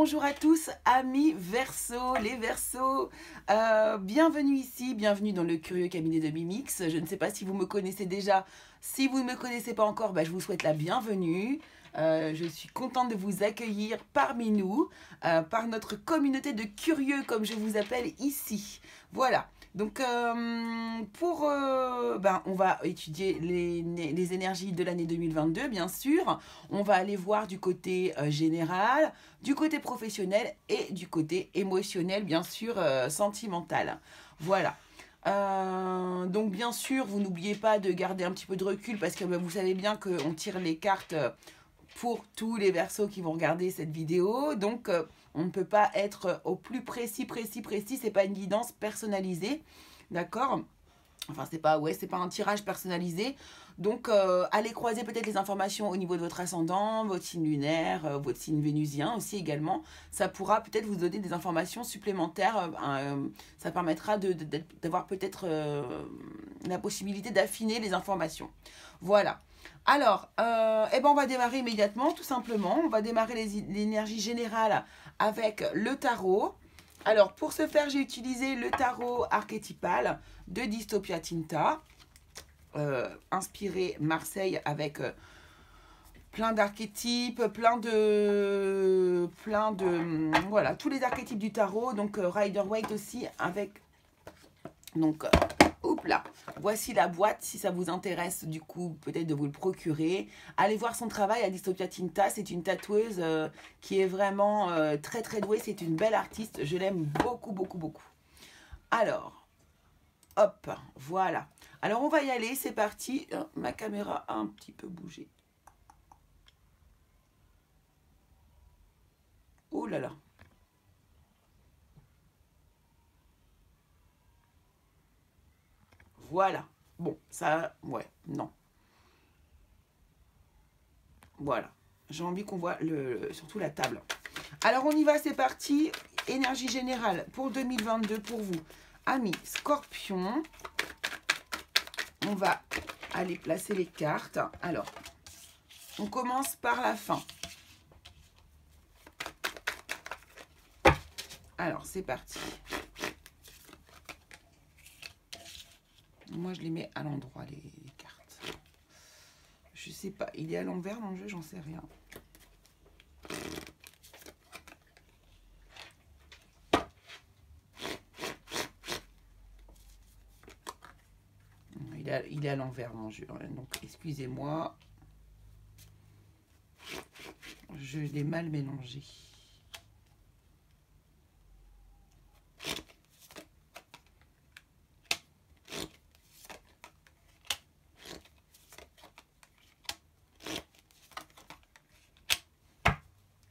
bonjour à tous, amis Verseau, les Verseaux. Bienvenue ici, bienvenue dans le curieux cabinet de Mimix. Je ne sais pas si vous me connaissez déjà. Si vous ne me connaissez pas encore, je vous souhaite la bienvenue. Je suis contente de vous accueillir parmi nous, par notre communauté de curieux, comme je vous appelle ici. Voilà. Donc, on va étudier les énergies de l'année 2022, bien sûr. On va aller voir du côté général, du côté professionnel et du côté émotionnel, bien sûr, sentimental. Voilà. Donc, bien sûr, vous n'oubliez pas de garder un petit peu de recul parce que vous savez bien qu'on tire les cartes pour tous les Verseaux qui vont regarder cette vidéo. Donc, on ne peut pas être au plus précis. C'est pas une guidance personnalisée. D'accord ? Enfin, c'est pas un tirage personnalisé. Donc, allez croiser peut-être les informations au niveau de votre ascendant, votre signe lunaire, votre signe vénusien aussi également. Ça pourra peut-être vous donner des informations supplémentaires. Ça permettra d'avoir peut-être la possibilité d'affiner les informations. Voilà. Alors, on va démarrer immédiatement, tout simplement. On va démarrer l'énergie générale avec le tarot. Alors, pour ce faire, j'ai utilisé le tarot archétypal de Dystopia Tinta, inspiré Marseille avec plein d'archétypes, voilà, tous les archétypes du tarot. Donc, Rider-Waite aussi avec, donc, voici la boîte, si ça vous intéresse, du coup, peut-être de vous le procurer. Allez voir son travail à Dystopia Tinta, c'est une tatoueuse qui est vraiment très très douée, c'est une belle artiste, je l'aime beaucoup. Alors, hop, voilà. Alors, on va y aller, c'est parti. Ma caméra a un petit peu bougé. Oh là là. Voilà. Bon, ça, non. Voilà. J'ai envie qu'on voit surtout la table. Alors, on y va, c'est parti. Énergie générale pour 2022 pour vous. Amis Scorpion. On va aller placer les cartes. Alors, on commence par la fin. Alors, c'est parti. Moi, je les mets à l'endroit, les cartes. Je sais pas. Il est à l'envers dans le jeu, j'en sais rien. Il est à l'envers dans le jeu. Donc, excusez-moi. Je l'ai mal mélangé.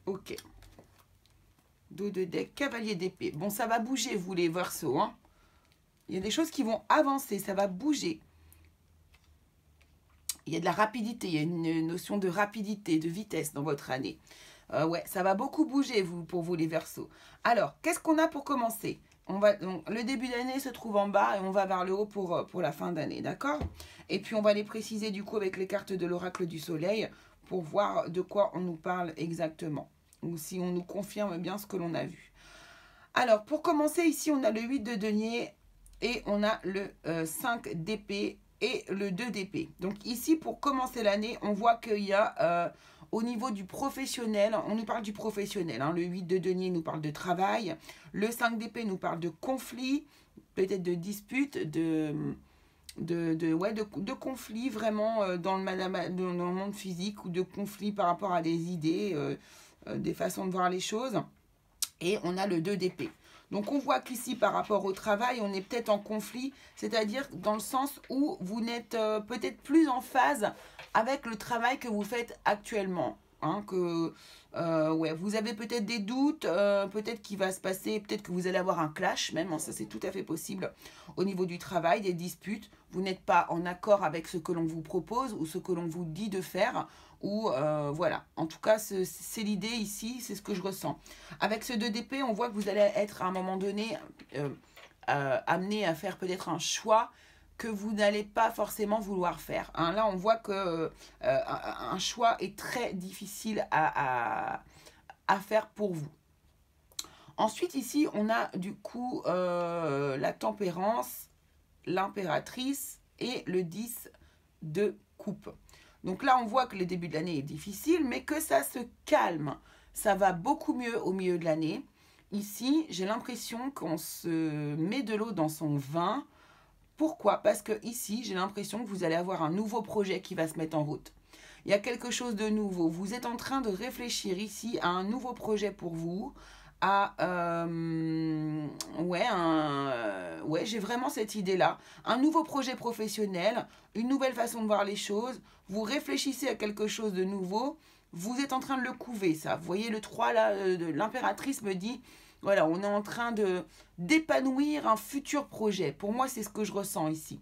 Ok. Dos de deck, cavalier d'épée. Bon, ça va bouger, vous les Verseaux. Hein. Il y a des choses qui vont avancer, ça va bouger. Il y a de la rapidité, il y a une notion de rapidité, de vitesse dans votre année. Ouais, ça va beaucoup bouger pour vous les Verseaux. Alors, qu'est-ce qu'on a pour commencer ? Donc, le début d'année se trouve en bas et on va vers le haut pour la fin d'année, d'accord ? Et puis, on va les préciser du coup avec les cartes de l'oracle du soleil pour voir de quoi on nous parle exactement. Ou si on nous confirme bien ce que l'on a vu. Alors, pour commencer, ici, on a le 8 de denier et on a le 5 d'épée et le 2 d'épée. Donc ici, pour commencer l'année, on voit qu'il y a au niveau du professionnel, on nous parle du professionnel. Hein, le 8 de denier nous parle de travail. Le 5 d'épée nous parle de conflit, peut-être de dispute, de conflit vraiment dans le monde physique ou de conflit par rapport à des idées, des façons de voir les choses. Et on a le 2 d'épée. Donc, on voit qu'ici, par rapport au travail, on est peut-être en conflit, c'est-à-dire dans le sens où vous n'êtes peut-être plus en phase avec le travail que vous faites actuellement. Hein, vous avez peut-être des doutes, peut-être qu'il va se passer, peut-être que vous allez avoir un clash même, hein, ça c'est tout à fait possible au niveau du travail, des disputes. Vous n'êtes pas en accord avec ce que l'on vous propose ou ce que l'on vous dit de faire. Ou voilà, en tout cas c'est l'idée ici, c'est ce que je ressens. Avec ce 2 d'épée, on voit que vous allez être à un moment donné amené à faire peut-être un choix que vous n'allez pas forcément vouloir faire. Hein. Là, on voit que un choix est très difficile à faire pour vous. Ensuite, ici, on a du coup la tempérance, l'impératrice et le 10 de coupe. Donc là, on voit que le début de l'année est difficile, mais que ça se calme. Ça va beaucoup mieux au milieu de l'année. Ici, j'ai l'impression qu'on se met de l'eau dans son vin. Pourquoi? Parce que ici, j'ai l'impression que vous allez avoir un nouveau projet qui va se mettre en route. Il y a quelque chose de nouveau. Vous êtes en train de réfléchir ici à un nouveau projet pour vous. Ouais, j'ai vraiment cette idée-là. Un nouveau projet professionnel, une nouvelle façon de voir les choses. Vous réfléchissez à quelque chose de nouveau. Vous êtes en train de le couver, ça. Vous voyez, le 3, là, de l'impératrice me dit, voilà, on est en train d'épanouir un futur projet. Pour moi, c'est ce que je ressens ici.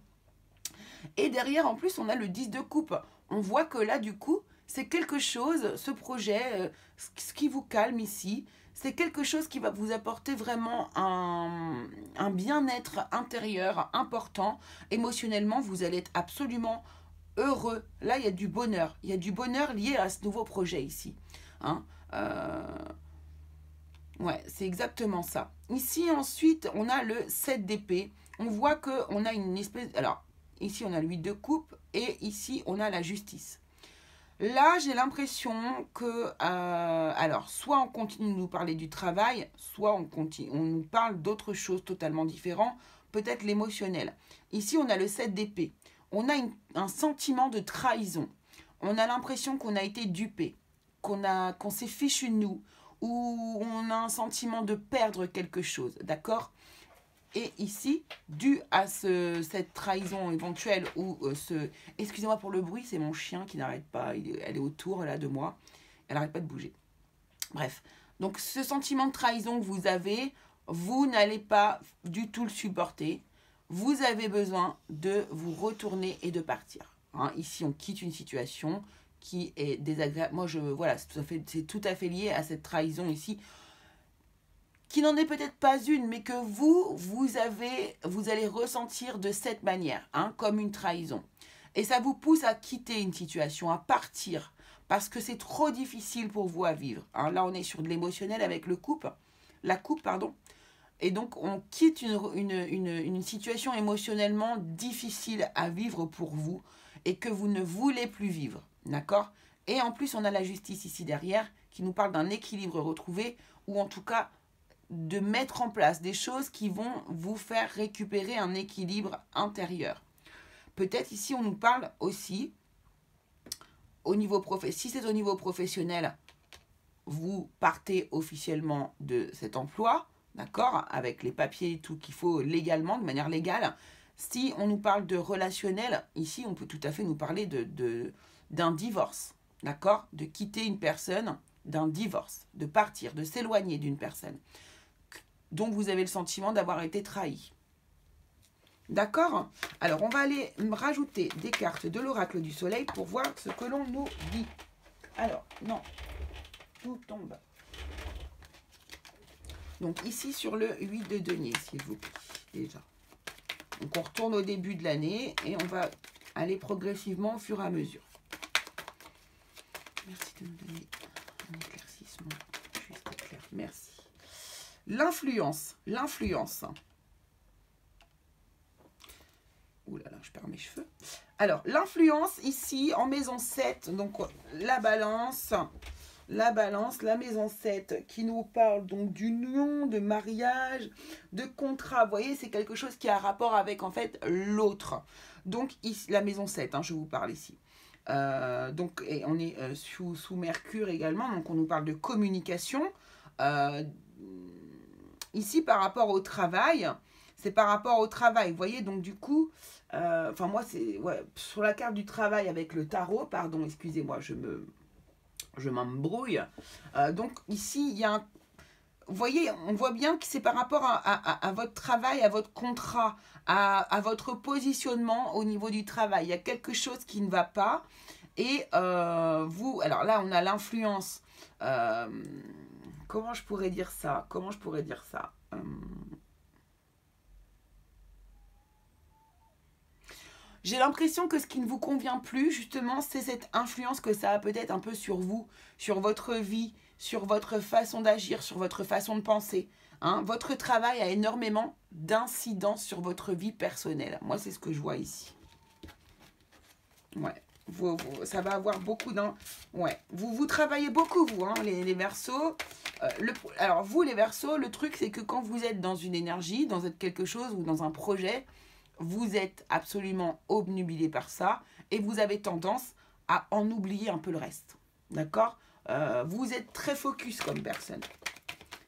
Et derrière, en plus, on a le 10 de coupe. On voit que là, du coup, c'est quelque chose, ce projet, ce qui vous calme ici, c'est quelque chose qui va vous apporter vraiment un bien-être intérieur important. Émotionnellement, vous allez être absolument heureux. Là, il y a du bonheur. Il y a du bonheur lié à ce nouveau projet ici. Hein, ouais, c'est exactement ça. Ici, ensuite, on a le 7 d'épée. On voit qu'on a une espèce... Alors, ici, on a le 8 de coupe et ici, on a la justice. Là, j'ai l'impression que... alors, soit on continue de nous parler du travail, soit on nous parle d'autres choses totalement différentes, peut-être l'émotionnel. Ici, on a le 7 d'épée. On a un sentiment de trahison. On a l'impression qu'on a été dupé, qu'on s'est fichu de nous, ou on a un sentiment de perdre quelque chose, d'accord? Et ici, dû à cette trahison éventuelle ou excusez-moi pour le bruit, c'est mon chien qui n'arrête pas, elle est autour là de moi, elle n'arrête pas de bouger. Bref, donc ce sentiment de trahison que vous avez, vous n'allez pas du tout le supporter. Vous avez besoin de vous retourner et de partir. Hein, ici, on quitte une situation qui est désagréable. Moi, voilà, c'est tout à fait lié à cette trahison ici, qui n'en est peut-être pas une, mais que vous allez ressentir de cette manière, hein, comme une trahison. Et ça vous pousse à quitter une situation, à partir, parce que c'est trop difficile pour vous à vivre. Hein. Là, on est sur de l'émotionnel avec la coupe, pardon. Et donc, on quitte une situation émotionnellement difficile à vivre pour vous et que vous ne voulez plus vivre, d'accord? Et en plus, on a la justice ici derrière qui nous parle d'un équilibre retrouvé ou en tout cas de mettre en place des choses qui vont vous faire récupérer un équilibre intérieur. Peut-être ici, on nous parle aussi, si c'est au niveau professionnel, vous partez officiellement de cet emploi, d'accord, avec les papiers et tout qu'il faut légalement, de manière légale. Si on nous parle de relationnel, ici, on peut tout à fait nous parler d'un divorce, d'accord, de quitter une personne, d'un divorce, de partir, de s'éloigner d'une personne. Donc, vous avez le sentiment d'avoir été trahi. D'accord? Alors, on va aller rajouter des cartes de l'oracle du soleil pour voir ce que l'on nous dit. Alors, non, tout tombe. Donc, ici, sur le 8 de denier, s'il vous plaît, déjà. Donc, on retourne au début de l'année et on va aller progressivement au fur et à mesure. Merci de nous donner un éclaircissement juste clair. Merci. L'influence. Ouh là là, je perds mes cheveux. Alors, l'influence ici en maison 7, donc la balance, la maison 7 qui nous parle donc d'union, de mariage, de contrat. Vous voyez, c'est quelque chose qui a rapport avec en fait l'autre. Donc, ici, la maison 7, hein, je vous parle ici. Donc, et on est sous Mercure également, donc on nous parle de communication. Ici, par rapport au travail, c'est par rapport au travail. Vous voyez, donc du coup, enfin moi, c'est sur la carte du travail avec le tarot, pardon, excusez-moi, je m'embrouille. Donc ici, il y a un... Vous voyez, on voit bien que c'est par rapport à votre travail, à votre contrat, à votre positionnement au niveau du travail. Il y a quelque chose qui ne va pas. Et vous, alors là, on a l'influence... comment je pourrais dire ça? J'ai l'impression que ce qui ne vous convient plus, justement, c'est cette influence que ça a peut-être un peu sur vous, sur votre vie, sur votre façon d'agir, sur votre façon de penser. Hein. Votre travail a énormément d'incidence sur votre vie personnelle. Moi, c'est ce que je vois ici. Ouais. Ça va avoir beaucoup d'un... Ouais. Vous travaillez beaucoup, vous, hein, les Verseaux. Alors, vous, les Verseaux, le truc, c'est que quand vous êtes dans une énergie, dans quelque chose ou dans un projet, vous êtes absolument obnubilé par ça et vous avez tendance à en oublier un peu le reste. D'accord? Vous êtes très focus comme personne.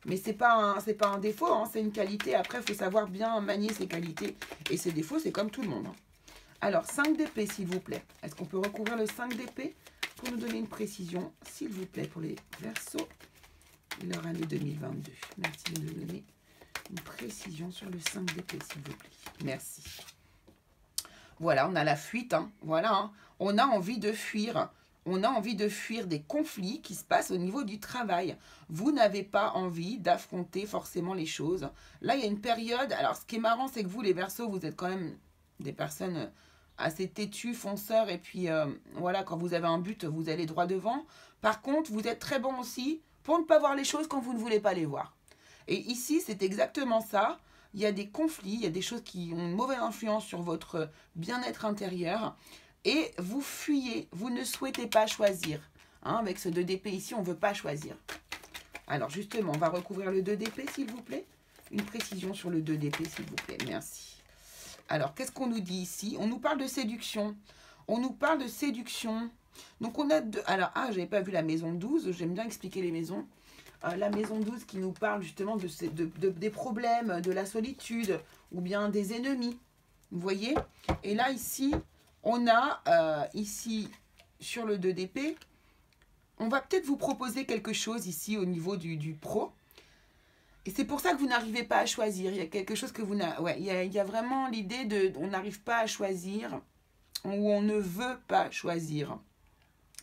Mais c'est pas un défaut, hein, c'est une qualité. Après, il faut savoir bien manier ses qualités. Et ses défauts, c'est comme tout le monde. Hein. Alors, 5 d'épée, s'il vous plaît. Est-ce qu'on peut recouvrir le 5 d'épée pour nous donner une précision, s'il vous plaît, pour les Verseaux et leur année 2022. Merci de nous donner une précision sur le 5 d'épée, s'il vous plaît. Merci. Voilà, on a la fuite. Hein. Voilà, hein. On a envie de fuir. On a envie de fuir des conflits qui se passent au niveau du travail. Vous n'avez pas envie d'affronter forcément les choses. Là, il y a une période... Alors, ce qui est marrant, c'est que vous, les Verseaux, vous êtes quand même des personnes assez têtues, fonceurs. Et puis, voilà, quand vous avez un but, vous allez droit devant. Par contre, vous êtes très bon aussi pour ne pas voir les choses quand vous ne voulez pas les voir. Et ici, c'est exactement ça. Il y a des conflits, il y a des choses qui ont une mauvaise influence sur votre bien-être intérieur. Et vous fuyez, vous ne souhaitez pas choisir. Hein, avec ce 2 d'épée ici, on ne veut pas choisir. Alors justement, on va recouvrir le 2 d'épée, s'il vous plaît. Une précision sur le 2 d'épée, s'il vous plaît. Merci. Alors, qu'est-ce qu'on nous dit ici? On nous parle de séduction. On nous parle de séduction. Donc, on a deux... Alors, j'avais pas vu la maison 12. J'aime bien expliquer les maisons. La maison 12 qui nous parle justement des problèmes, de la solitude ou bien des ennemis. Vous voyez? Et là, ici... On a ici, sur le 2 d'épée, on va peut-être vous proposer quelque chose ici au niveau du pro. Et c'est pour ça que vous n'arrivez pas à choisir. Il y a quelque chose que vous n'avez... Ouais, il y a vraiment l'idée de... On n'arrive pas à choisir ou on ne veut pas choisir.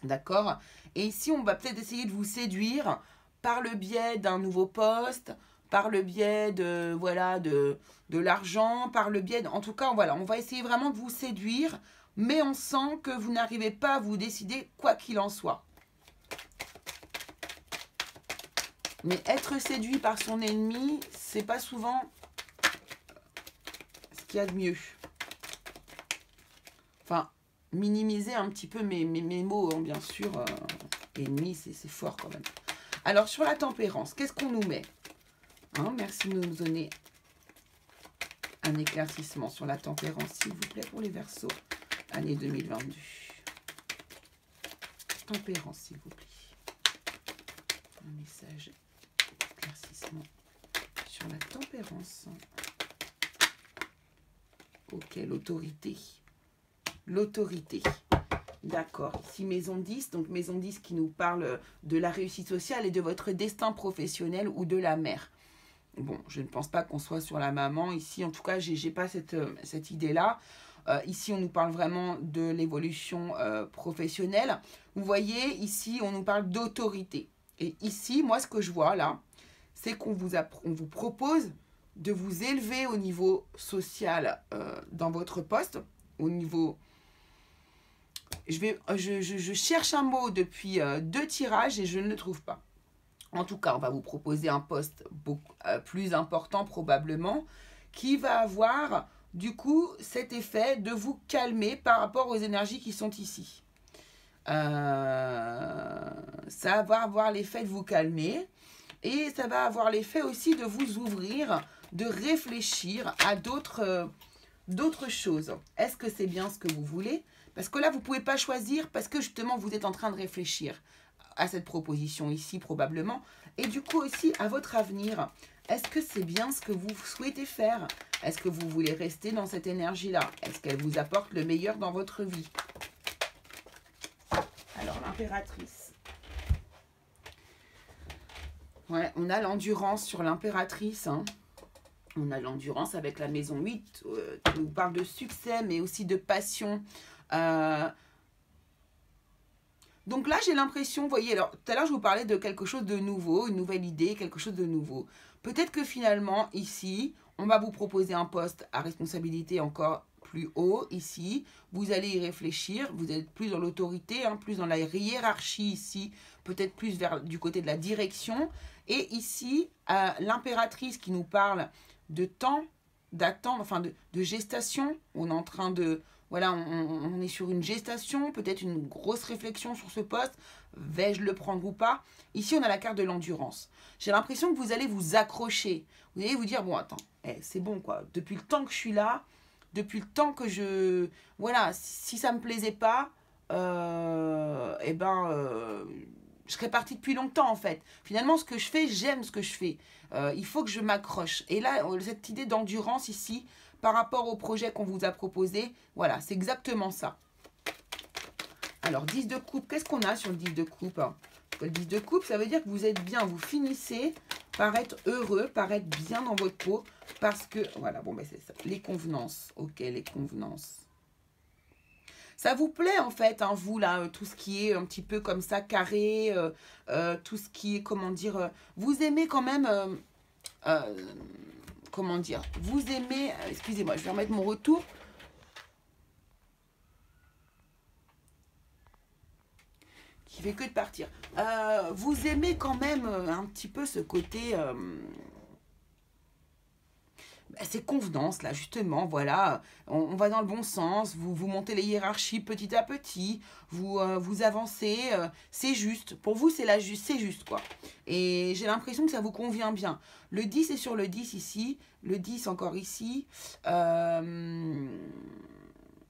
D'accord? Et ici, on va peut-être essayer de vous séduire par le biais d'un nouveau poste, par le biais de, voilà, de l'argent, par le biais... En tout cas, voilà, on va essayer vraiment de vous séduire... Mais on sent que vous n'arrivez pas à vous décider quoi qu'il en soit. Mais être séduit par son ennemi, c'est pas souvent ce qu'il y a de mieux. Enfin, minimiser un petit peu mes mots, hein, bien sûr. Ennemi, c'est fort quand même. Alors, sur la tempérance, qu'est-ce qu'on nous met? Hein, merci de nous donner un éclaircissement sur la tempérance, s'il vous plaît, pour les Verseaux. Année 2022. Tempérance, s'il vous plaît. Un message éclaircissement sur la tempérance. Ok, l'autorité. L'autorité. D'accord. Ici, maison 10. Donc, maison 10 qui nous parle de la réussite sociale et de votre destin professionnel ou de la mère. Bon, je ne pense pas qu'on soit sur la maman. Ici, en tout cas, j'ai pas cette idée-là. Ici, on nous parle vraiment de l'évolution professionnelle. Vous voyez, ici, on nous parle d'autorité. Et ici, moi, ce que je vois là, c'est qu'on vous propose de vous élever au niveau social dans votre poste, au niveau... Je cherche un mot depuis 2 tirages et je ne le trouve pas. En tout cas, on va vous proposer un poste beaucoup plus important probablement, qui va avoir... Du coup, cet effet de vous calmer par rapport aux énergies qui sont ici. Ça va avoir l'effet de vous calmer. Et ça va avoir l'effet aussi de vous ouvrir, de réfléchir à d'autres choses. Est-ce que c'est bien ce que vous voulez? Parce que là, vous ne pouvez pas choisir parce que justement, vous êtes en train de réfléchir à cette proposition ici probablement. Et du coup aussi à votre avenir. Est-ce que c'est bien ce que vous souhaitez faire? Est-ce que vous voulez rester dans cette énergie-là? Est-ce qu'elle vous apporte le meilleur dans votre vie? Alors, l'impératrice. Ouais, on a l'endurance sur l'impératrice. Hein. On a l'endurance avec la maison 8, qui nous parle de succès, mais aussi de passion. Donc là, j'ai l'impression, vous voyez, alors tout à l'heure, je vous parlais de quelque chose de nouveau, une nouvelle idée, quelque chose de nouveau. Peut-être que finalement, ici, on va vous proposer un poste à responsabilité encore plus haut ici. Vous allez y réfléchir. Vous êtes plus dans l'autorité, hein, plus dans la hiérarchie ici. Peut-être plus vers du côté de la direction. Et ici, l'impératrice qui nous parle de temps, d'attente, enfin de gestation. On est en train de... Voilà, on est sur une gestation, peut-être une grosse réflexion sur ce poste. Vais-je le prendre ou pas? Ici, on a la carte de l'endurance. J'ai l'impression que vous allez vous accrocher. Vous allez vous dire, bon, attends, c'est bon, quoi. Depuis le temps que je suis là, depuis le temps que je... Voilà, si ça ne me plaisait pas, je serais partie depuis longtemps, en fait. Finalement, ce que je fais, j'aime ce que je fais. Il faut que je m'accroche. Et là, cette idée d'endurance ici, par rapport au projet qu'on vous a proposé, voilà, c'est exactement ça. Alors, 10 de coupe, qu'est-ce qu'on a sur le 10 de coupe? Le 10 de coupe, ça veut dire que vous êtes bien, vous finissez par être heureux, par être bien dans votre peau, parce que, voilà, bon, ben c'est ça, les convenances, ok, les convenances. Ça vous plaît, en fait, hein, vous, là, tout ce qui est un petit peu comme ça, carré, tout ce qui est, comment dire, vous aimez quand même... comment dire, vous aimez, excusez-moi, je vais remettre mon retour. Qui fait que de partir. Vous aimez quand même un petit peu ce côté, ces convenances là, justement, voilà, on va dans le bon sens, vous montez les hiérarchies petit à petit, vous avancez, c'est juste, pour vous c'est juste quoi. Et j'ai l'impression que ça vous convient bien. Le 10 est sur le 10 ici, le 10 encore ici, ouais,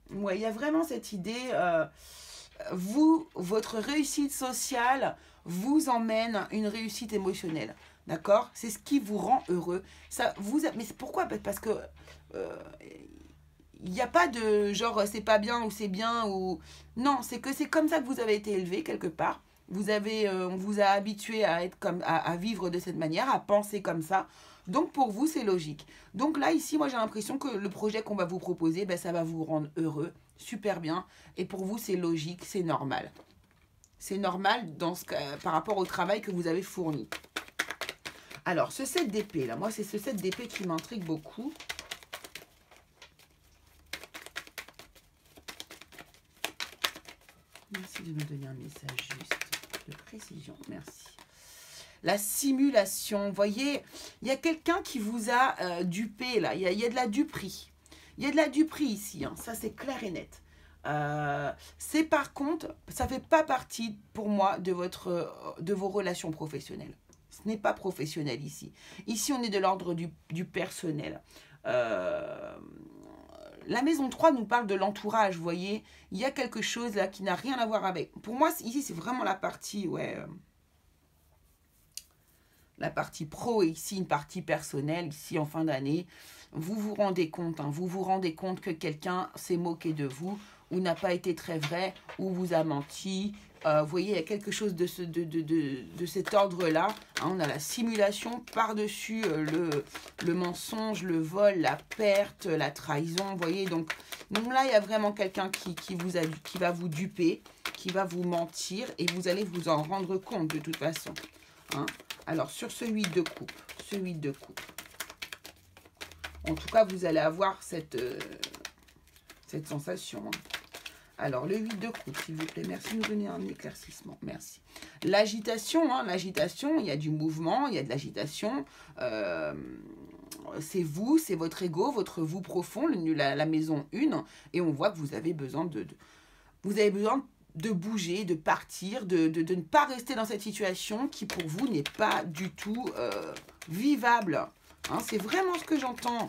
il y a vraiment cette idée, votre réussite sociale vous emmène une réussite émotionnelle. D'accord? C'est ce qui vous rend heureux. Mais pourquoi? Parce que il n'y a pas de genre c'est pas bien ou c'est bien ou... Non, c'est que c'est comme ça que vous avez été élevé quelque part. On vous a habitué à être à vivre de cette manière, à penser comme ça. Donc pour vous, c'est logique. Donc là, ici, moi j'ai l'impression que le projet qu'on va vous proposer, ben, ça va vous rendre heureux, super bien. Et pour vous, c'est logique, c'est normal. C'est normal dans ce cas, par rapport au travail que vous avez fourni. Alors, ce 7 d'épée, là, moi, c'est ce 7 d'épée qui m'intrigue beaucoup. Merci de me donner un message juste, de précision, merci. La simulation, vous voyez, il y a quelqu'un qui vous a dupé, là, il y a de la duperie. Il y a de la duperie ici, hein, ça c'est clair et net. C'est par contre, ça ne fait pas partie pour moi de vos relations professionnelles. Ce n'est pas professionnel ici. Ici, on est de l'ordre du personnel. La maison 3 nous parle de l'entourage, vous voyez. Il y a quelque chose là qui n'a rien à voir avec... Pour moi, ici, c'est vraiment la partie, ouais... la partie pro et ici, une partie personnelle, ici, en fin d'année. Vous vous rendez compte, hein, vous vous rendez compte que quelqu'un s'est moqué de vous ou n'a pas été très vrai ou vous a menti. Vous voyez, il y a quelque chose de cet ordre-là. Hein, on a la simulation par-dessus le mensonge, le vol, la perte, la trahison. Vous voyez, donc là, il y a vraiment quelqu'un qui va vous duper, qui va vous mentir et vous allez vous en rendre compte de toute façon. Hein. Alors, sur ce 8 de coupe, en tout cas, vous allez avoir cette sensation. Hein. Alors, le 8 de coupe, s'il vous plaît. Merci de nous donner un éclaircissement. Merci. L'agitation, hein, l'agitation, il y a du mouvement, il y a de l'agitation. C'est vous, c'est votre ego, votre vous profond, la maison 1. Et on voit que vous avez besoin de bouger, de partir, de ne pas rester dans cette situation qui, pour vous, n'est pas du tout vivable. Hein, c'est vraiment ce que j'entends.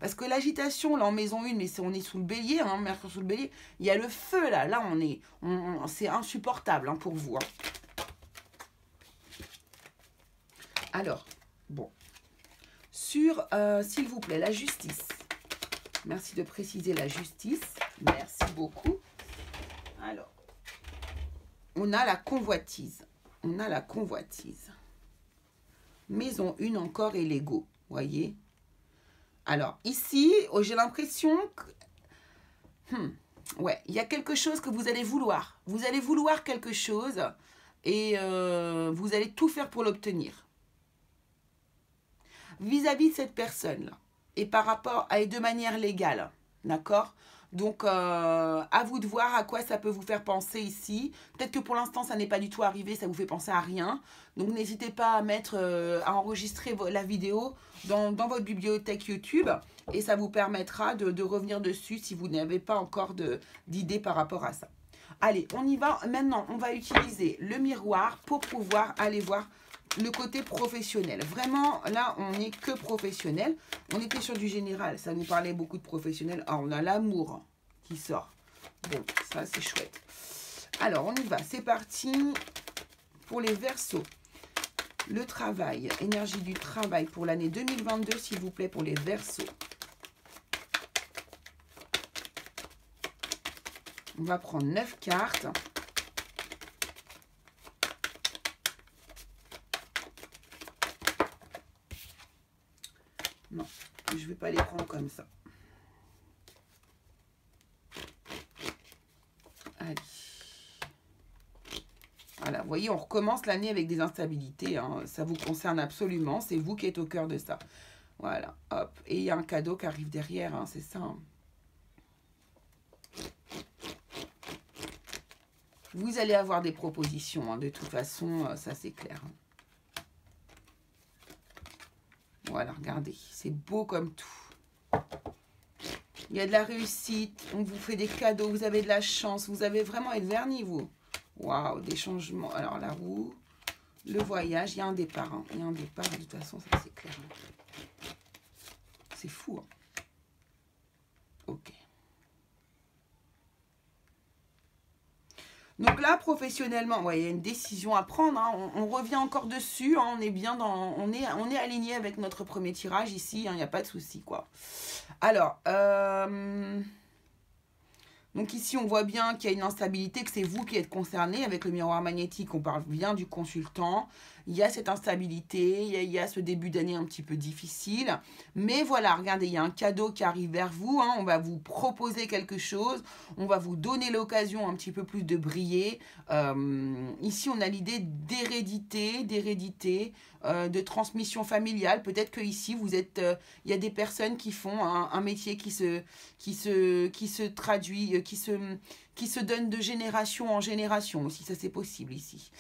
Parce que l'agitation, là, en maison 1, mais on est sous le bélier, hein, Mercure sous le bélier, il y a le feu, là. Là, c'est insupportable hein, pour vous. Hein. Alors, bon. Sur, s'il vous plaît, la justice. Merci de préciser la justice. Merci beaucoup. Alors, on a la convoitise. On a la convoitise. Maison 1 encore et l'ego. Voyez. Alors, ici, j'ai l'impression que... ouais, il y a quelque chose que vous allez vouloir. Vous allez vouloir quelque chose et vous allez tout faire pour l'obtenir. Vis-à-vis de cette personne-là et par rapport à de manière légale. D'accord? Donc, à vous de voir à quoi ça peut vous faire penser ici. Peut-être que pour l'instant, ça n'est pas du tout arrivé, ça vous fait penser à rien. Donc, n'hésitez pas à mettre, à enregistrer la vidéo dans votre bibliothèque YouTube. Et ça vous permettra de revenir dessus si vous n'avez pas encore d'idée par rapport à ça. Allez, on y va. Maintenant, on va utiliser le miroir pour pouvoir aller voir le côté professionnel. Vraiment, là, on n'est que professionnel. On était sur du général, ça nous parlait beaucoup de professionnel. Ah, on a l'amour qui sort. Bon, ça, c'est chouette. Alors, on y va. C'est parti pour les Verseaux. Le travail, énergie du travail pour l'année 2022, s'il vous plaît, pour les Verseaux. On va prendre 9 cartes. Non, je ne vais pas les prendre comme ça. Allez. Voilà, vous voyez, on recommence l'année avec des instabilités. Hein. Ça vous concerne absolument. C'est vous qui êtes au cœur de ça. Voilà, hop. Et il y a un cadeau qui arrive derrière, hein, c'est ça. Hein. Vous allez avoir des propositions, hein, de toute façon, ça c'est clair. Voilà, regardez, c'est beau comme tout. Il y a de la réussite, on vous fait des cadeaux, vous avez de la chance, vous avez vraiment être vernis, vous. Waouh, des changements. Alors, la roue, le voyage, il y a un départ. Hein. Il y a un départ, de toute façon, ça c'est clair. C'est fou. Hein. Ok. Donc là, professionnellement, ouais, il y a une décision à prendre. Hein. On revient encore dessus. Hein. On est bien dans, on est aligné avec notre premier tirage ici. Il n'y a pas de souci, quoi. Alors, donc ici, on voit bien qu'il y a une instabilité, que c'est vous qui êtes concerné. Avec le miroir magnétique, on parle bien du consultant. Il y a cette instabilité, il y a ce début d'année un petit peu difficile. Mais voilà, regardez, il y a un cadeau qui arrive vers vous. Hein, on va vous proposer quelque chose. On va vous donner l'occasion un petit peu plus de briller. Ici, on a l'idée d'hérédité, de transmission familiale. Peut-être que ici, vous êtes, il y a des personnes qui font un métier qui se traduit, qui se donne de génération en génération aussi, ça c'est possible ici.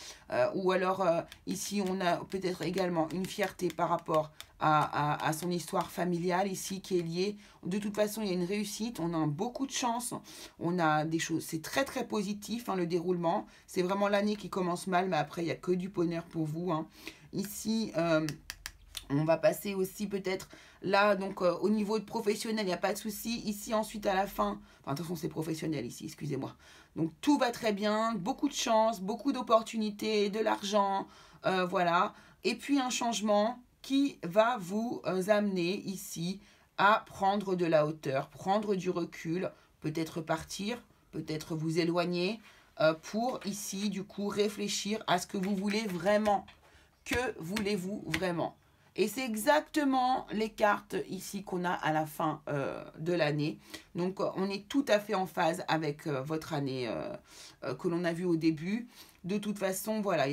Ou alors ici on a peut-être également une fierté par rapport à son histoire familiale ici qui est liée. De toute façon il y a une réussite, on a beaucoup de chance, on a des choses, c'est très très positif hein, le déroulement. C'est vraiment l'année qui commence mal mais après il n'y a que du bonheur pour vous. Hein. Ici on va passer aussi peut-être là, donc au niveau de professionnel, il n'y a pas de souci. Ici, ensuite, à la fin, enfin, attention, c'est professionnel ici, excusez-moi. Donc, tout va très bien, beaucoup de chance, beaucoup d'opportunités, de l'argent, voilà. Et puis, un changement qui va vous amener ici à prendre de la hauteur, prendre du recul, peut-être partir, peut-être vous éloigner, pour ici, du coup, réfléchir à ce que vous voulez vraiment. Que voulez-vous vraiment ? Et c'est exactement les cartes ici qu'on a à la fin de l'année. Donc, on est tout à fait en phase avec votre année que l'on a vue au début. De toute façon, voilà,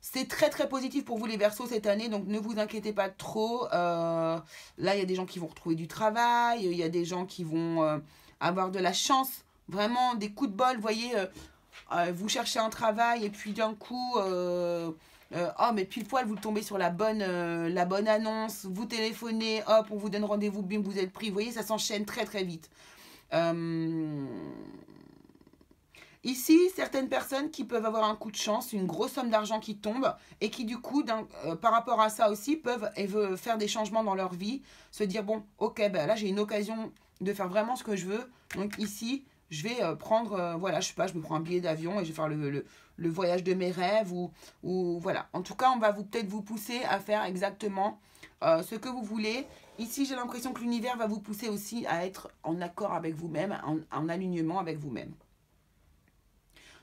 c'est très très positif pour vous les Verseaux cette année. Donc, ne vous inquiétez pas trop. Là, il y a des gens qui vont retrouver du travail. Il y a des gens qui vont avoir de la chance. Vraiment, des coups de bol. Vous voyez, vous cherchez un travail et puis d'un coup... oh mais pile poil vous tombez sur la bonne annonce, vous téléphonez, hop on vous donne rendez-vous, bim vous êtes pris, vous voyez ça s'enchaîne très très vite. Ici certaines personnes qui peuvent avoir un coup de chance, une grosse somme d'argent qui tombe et qui du coup par rapport à ça aussi peuvent faire des changements dans leur vie, se dire bon ok ben là j'ai une occasion de faire vraiment ce que je veux, donc ici je vais prendre, voilà, je sais pas, je me prends un billet d'avion et je vais faire le voyage de mes rêves ou voilà. En tout cas, on va peut-être vous pousser à faire exactement ce que vous voulez. Ici, j'ai l'impression que l'univers va vous pousser aussi à être en accord avec vous-même, en alignement avec vous-même.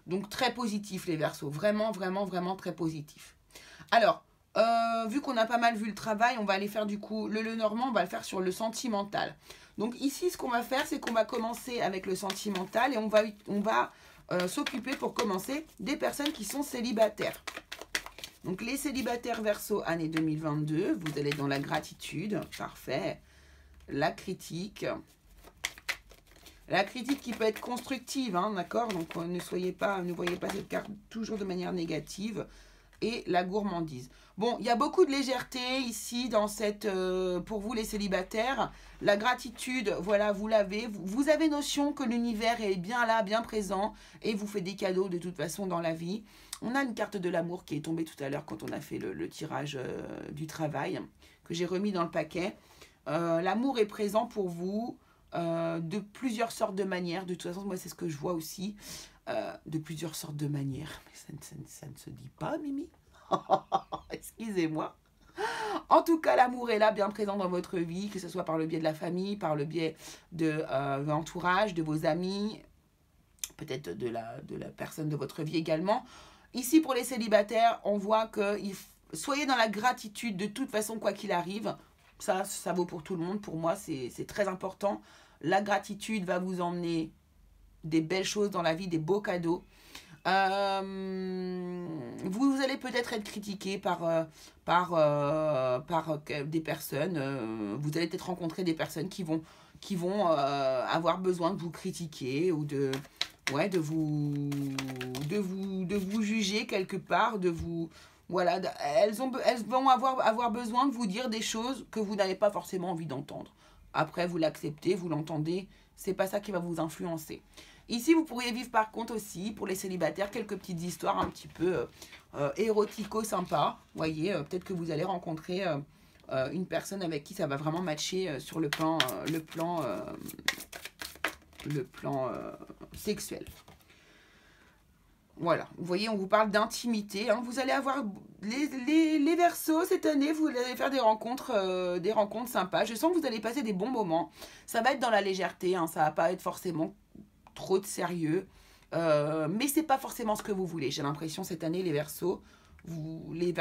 Donc, très positif les Verseaux. Vraiment, vraiment, vraiment très positif. Alors, vu qu'on a pas mal vu le travail, on va aller faire du coup le Lenormand, on va le faire sur le sentimental. Donc ici, ce qu'on va faire, c'est qu'on va commencer avec le sentimental et on va s'occuper pour commencer des personnes qui sont célibataires. Donc les célibataires Verseau, année 2022, vous allez dans la gratitude, parfait, la critique, La critique qui peut être constructive, hein, d'accord? Donc ne voyez pas cette carte toujours de manière négative. Et la gourmandise. Bon, il y a beaucoup de légèreté ici dans cette, pour vous les célibataires. La gratitude, voilà, vous l'avez. Vous avez notion que l'univers est bien là, bien présent et vous fait des cadeaux de toute façon dans la vie. On a une carte de l'amour qui est tombée tout à l'heure quand on a fait le tirage du travail, que j'ai remis dans le paquet. L'amour est présent pour vous de plusieurs sortes de manières. De toute façon, moi, c'est ce que je vois aussi. De plusieurs sortes de manières. Mais ça ne se dit pas, Mimi. Excusez-moi. En tout cas, l'amour est là, bien présent dans votre vie, que ce soit par le biais de la famille, par le biais de l'entourage, de vos amis, peut-être de la personne de votre vie également. Ici, pour les célibataires, on voit que soyez dans la gratitude de toute façon, quoi qu'il arrive. Ça vaut pour tout le monde. Pour moi, c'est très important. La gratitude va vous emmener des belles choses dans la vie, des beaux cadeaux. Vous allez peut-être être critiqué par des personnes. Vous allez peut-être rencontrer des personnes qui vont avoir besoin de vous critiquer ou de vous juger quelque part, de vous... Voilà, elles vont avoir besoin de vous dire des choses que vous n'avez pas forcément envie d'entendre. Après, vous l'acceptez, vous l'entendez, c'est pas ça qui va vous influencer. Ici, vous pourriez vivre par contre aussi, pour les célibataires, quelques petites histoires un petit peu érotico-sympas. Vous voyez, peut-être que vous allez rencontrer une personne avec qui ça va vraiment matcher sur le plan sexuel. Voilà, vous voyez, on vous parle d'intimité. Hein. Vous allez avoir les Verseaux cette année, vous allez faire des rencontres sympas. Je sens que vous allez passer des bons moments. Ça va être dans la légèreté, hein. Ça va pas être forcément trop de sérieux. Mais c'est pas forcément ce que vous voulez. J'ai l'impression cette année, les Verseaux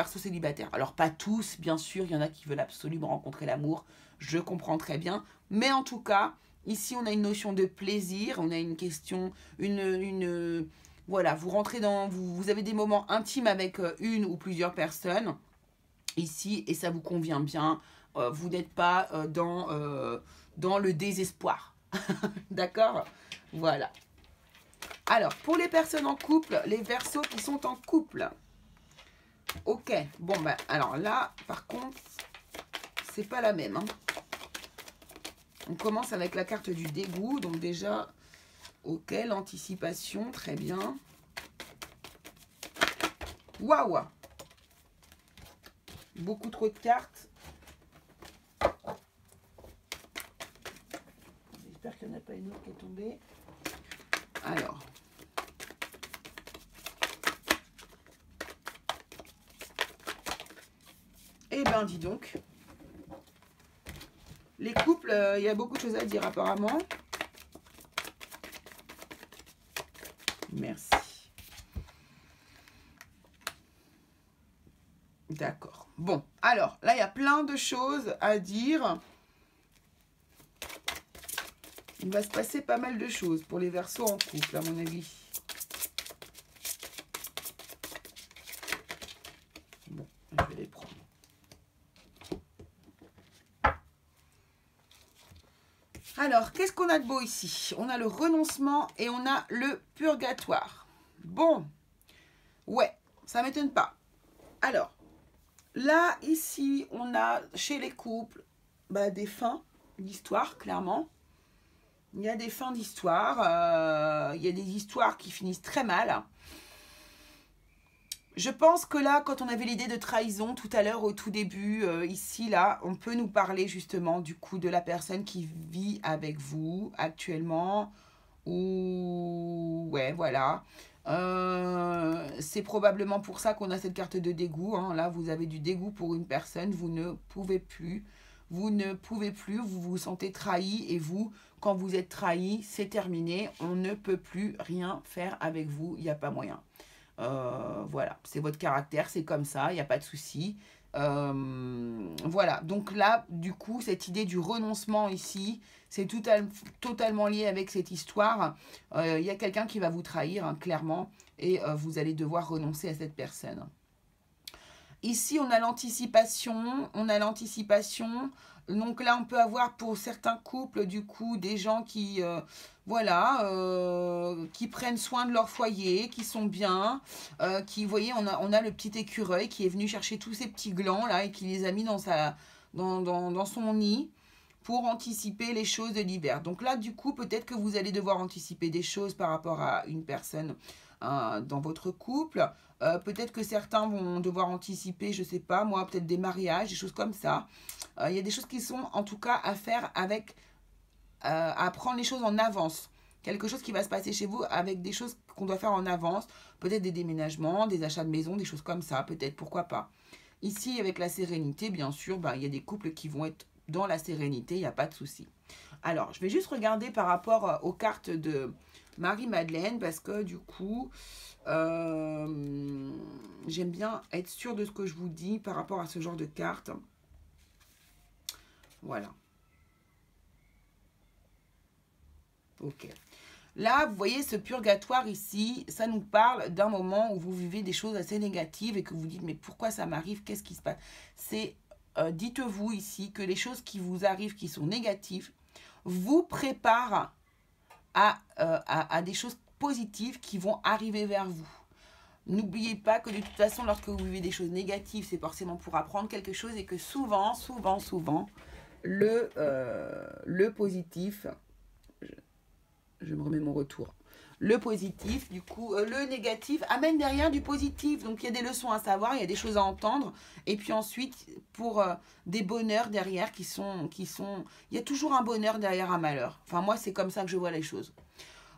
célibataires. Alors pas tous, bien sûr, il y en a qui veulent absolument rencontrer l'amour. Je comprends très bien. Mais en tout cas, ici, on a une notion de plaisir. On a une question, voilà, vous rentrez dans... Vous avez des moments intimes avec une ou plusieurs personnes ici et ça vous convient bien. Vous n'êtes pas dans le désespoir. D'accord? Voilà. Alors, pour les personnes en couple, les Verseaux qui sont en couple. Ok. Bon, ben, alors là, par contre, c'est pas la même. Hein. On commence avec la carte du dégoût. Donc déjà... Ok, l'anticipation, très bien. Waouh! Beaucoup trop de cartes. J'espère qu'il n'y en a pas une autre qui est tombée. Alors. Eh ben, dis donc. Les couples, il y a beaucoup de choses à dire apparemment. Merci. D'accord. Bon, alors, là, il y a plein de choses à dire. Il va se passer pas mal de choses pour les Verseaux en couple, à mon avis. Bon, je vais les prendre. Alors, qu'est-ce qu'on a de beau ici? On a le renoncement et on a le purgatoire. Bon, ouais, ça ne m'étonne pas. Alors, là, ici, on a chez les couples des fins d'histoire, clairement. Il y a des fins d'histoire. Il y a des histoires qui finissent très mal. Je pense que là, quand on avait l'idée de trahison tout à l'heure au tout début, ici, là, on peut nous parler justement du coup de la personne qui vit avec vous actuellement. Ou ouais, voilà. C'est probablement pour ça qu'on a cette carte de dégoût. Hein. Là, vous avez du dégoût pour une personne. Vous ne pouvez plus. Vous vous sentez trahi. Et vous, quand vous êtes trahi, c'est terminé. On ne peut plus rien faire avec vous. Il n'y a pas moyen. Voilà, c'est votre caractère, c'est comme ça, il n'y a pas de souci. Voilà, donc là, du coup, cette idée du renoncement ici, c'est totalement lié avec cette histoire. Il y a quelqu'un qui va vous trahir, hein, clairement, et vous allez devoir renoncer à cette personne. Ici, on a l'anticipation, Donc là, on peut avoir pour certains couples, du coup, des gens qui, voilà, qui prennent soin de leur foyer, qui sont bien, qui, vous voyez, on a le petit écureuil qui est venu chercher tous ces petits glands là et qui les a mis dans son nid pour anticiper les choses de l'hiver. Donc là, du coup, peut-être que vous allez devoir anticiper des choses par rapport à une personne dans votre couple. Peut-être que certains vont devoir anticiper, je sais pas, moi, peut-être des mariages, des choses comme ça. Il y a des choses qui sont, en tout cas, à faire avec, à prendre les choses en avance. Quelque chose qui va se passer chez vous avec des choses qu'on doit faire en avance. Peut-être des déménagements, des achats de maison, des choses comme ça, peut-être, pourquoi pas. Ici, avec la sérénité, bien sûr, il y a des couples qui vont être dans la sérénité, il n'y a pas de souci. Alors, je vais juste regarder par rapport aux cartes de Marie-Madeleine, parce que du coup, j'aime bien être sûre de ce que je vous dis par rapport à ce genre de cartes. Voilà. Ok. Là, vous voyez ce purgatoire ici, ça nous parle d'un moment où vous vivez des choses assez négatives et que vous dites, mais pourquoi ça m'arrive? Qu'est-ce qui se passe? C'est, dites-vous ici que les choses qui vous arrivent, qui sont négatives, vous préparent à des choses positives qui vont arriver vers vous. N'oubliez pas que de toute façon, lorsque vous vivez des choses négatives, c'est forcément pour apprendre quelque chose et que souvent, le positif, je me remets mon retour, le positif, du coup, le négatif amène derrière du positif. Donc, il y a des leçons à savoir, il y a des choses à entendre. Et puis ensuite, pour des bonheurs derrière il y a toujours un bonheur derrière un malheur. Enfin, moi, c'est comme ça que je vois les choses.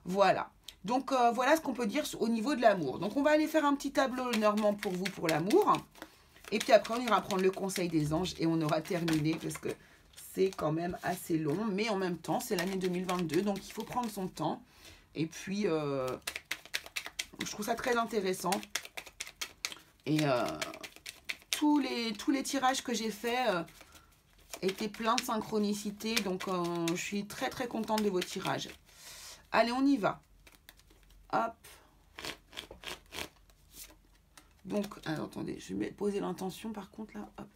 Voilà. Donc, voilà ce qu'on peut dire au niveau de l'amour. Donc, on va aller faire un petit tableau normand pour vous, pour l'amour. Et puis après, on ira prendre le conseil des anges et on aura terminé parce que c'est quand même assez long. Mais en même temps, c'est l'année 2022, donc il faut prendre son temps. Et puis, je trouve ça très intéressant. Et tous les tirages que j'ai faits étaient pleins de synchronicité. Donc, je suis très très contente de vos tirages. Allez, on y va. Hop. Donc, alors, attendez, je vais poser l'intention par contre là. Hop.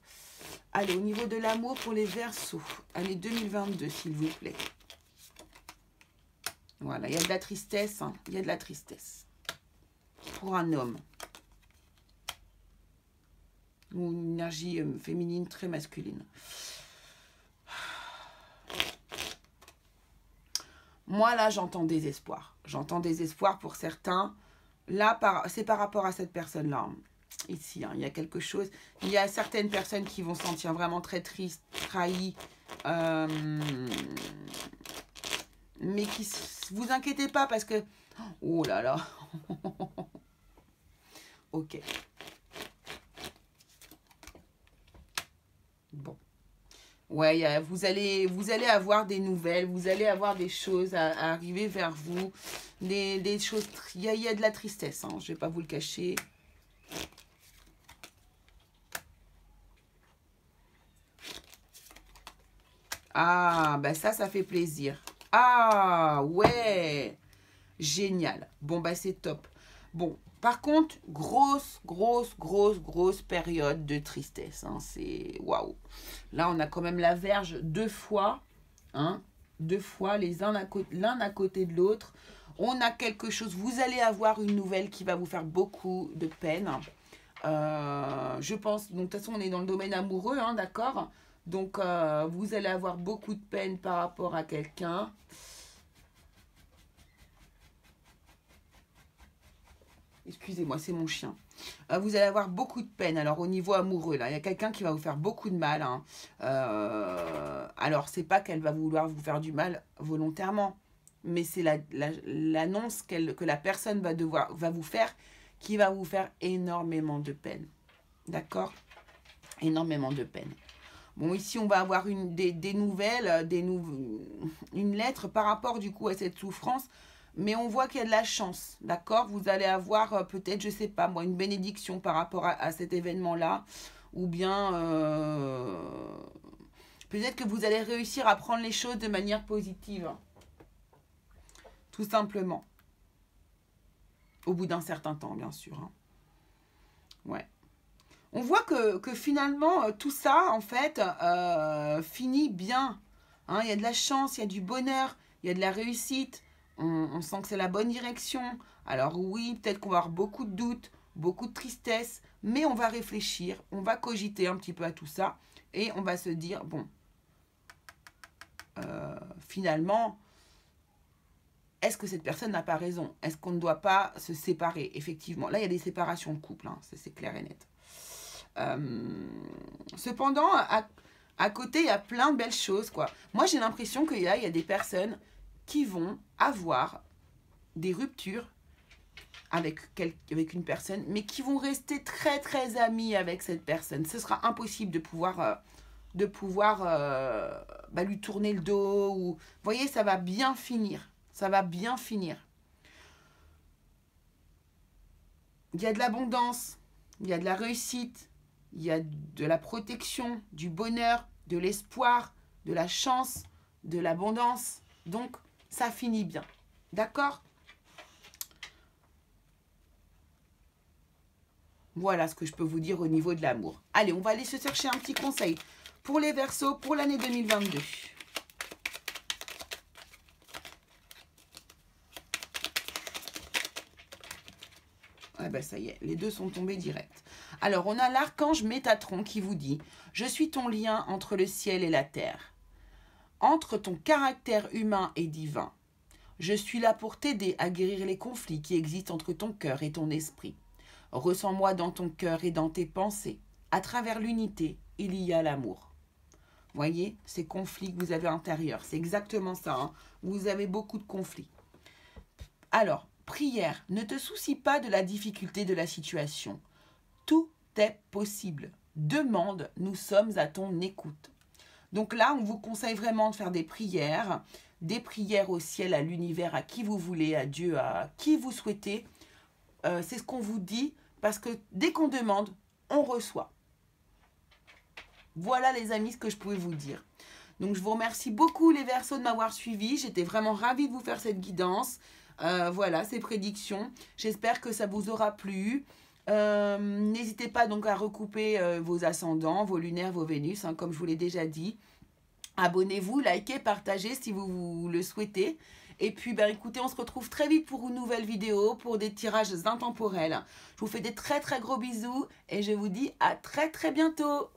Allez, au niveau de l'amour pour les Verseaux. Année 2022, s'il vous plaît. Voilà, il y a de la tristesse. Hein. Il y a de la tristesse. Pour un homme. Ou une énergie féminine très masculine. Moi, là, j'entends désespoir. J'entends désespoir pour certains. Là, c'est par rapport à cette personne-là. Ici, hein, il y a quelque chose. Il y a certaines personnes qui vont se sentir vraiment très tristes, trahies. Mais qui... Vous inquiétez pas parce que... Oh là là. Ok. Bon. Ouais, vous allez avoir des nouvelles, vous allez avoir des choses à arriver vers vous, des choses, il y a de la tristesse, hein, je ne vais pas vous le cacher. Ah, bah ça fait plaisir. Ah, ouais, génial. Bon, bah c'est top. Bon, par contre, grosse période de tristesse. Hein, c'est waouh. Là, on a quand même la Vierge 2 fois. Hein, 2 fois, l'un à côté de l'autre. On a quelque chose. Vous allez avoir une nouvelle qui va vous faire beaucoup de peine. Je pense, donc de toute façon, on est dans le domaine amoureux, hein, d'accord? Donc, vous allez avoir beaucoup de peine par rapport à quelqu'un. Excusez-moi, c'est mon chien. Vous allez avoir beaucoup de peine. Alors, au niveau amoureux, là, il y a quelqu'un qui va vous faire beaucoup de mal. Hein. Alors, c'est pas qu'elle va vouloir vous faire du mal volontairement. Mais c'est l'annonce que la personne va vous faire qui va vous faire énormément de peine. D'accord? Énormément de peine. Bon, ici, on va avoir des nouvelles, une lettre par rapport, du coup, à cette souffrance. Mais on voit qu'il y a de la chance, d'accord? Vous allez avoir peut-être, je sais pas moi, une bénédiction par rapport à cet événement-là. Ou bien, peut-être que vous allez réussir à prendre les choses de manière positive. Tout simplement. Au bout d'un certain temps, bien sûr. Hein. Ouais. On voit que finalement, tout ça, en fait, finit bien. Hein, il y a de la chance, il y a du bonheur, il y a de la réussite. On sent que c'est la bonne direction. Alors oui, peut-être qu'on va avoir beaucoup de doutes, beaucoup de tristesse, mais on va réfléchir, on va cogiter un petit peu à tout ça et on va se dire, bon, finalement, est-ce que cette personne n'a pas raison? Est-ce qu'on ne doit pas se séparer? Effectivement, là, il y a des séparations de couple, hein, c'est clair et net. Cependant, à côté, il y a plein de belles choses, quoi. Moi, j'ai l'impression qu'il y a des personnes qui vont avoir des ruptures avec une personne, mais qui vont rester très, très amis avec cette personne. Ce sera impossible de pouvoir lui tourner le dos. Ou... Vous voyez, ça va bien finir. Ça va bien finir. Il y a de l'abondance, il y a de la réussite, il y a de la protection, du bonheur, de l'espoir, de la chance, de l'abondance. Donc, ça finit bien. D'accord? Voilà ce que je peux vous dire au niveau de l'amour. Allez, on va aller se chercher un petit conseil pour les Verseaux pour l'année 2022. Ah ben ça y est, les deux sont tombés direct. Alors, on a l'archange Métatron qui vous dit « Je suis ton lien entre le ciel et la terre, entre ton caractère humain et divin. Je suis là pour t'aider à guérir les conflits qui existent entre ton cœur et ton esprit. Ressens-moi dans ton cœur et dans tes pensées. À travers l'unité, il y a l'amour. » Voyez, ces conflits que vous avez à l'intérieur, c'est exactement ça. Hein. Vous avez beaucoup de conflits. Alors, prière, ne te soucie pas de la difficulté de la situation. Tout est possible. Demande, nous sommes à ton écoute. Donc là, on vous conseille vraiment de faire des prières au ciel, à l'univers, à qui vous voulez, à Dieu, à qui vous souhaitez. C'est ce qu'on vous dit, parce que dès qu'on demande, on reçoit. Voilà les amis ce que je pouvais vous dire. Donc je vous remercie beaucoup les Verseaux de m'avoir suivi. J'étais vraiment ravie de vous faire cette guidance. Voilà, ces prédictions. J'espère que ça vous aura plu. N'hésitez pas donc à recouper vos ascendants, vos lunaires, vos Vénus, hein, comme je vous l'ai déjà dit. Abonnez-vous, likez, partagez si vous le souhaitez. Et puis, écoutez, on se retrouve très vite pour une nouvelle vidéo, pour des tirages intemporels. Je vous fais des très très gros bisous et je vous dis à très très bientôt.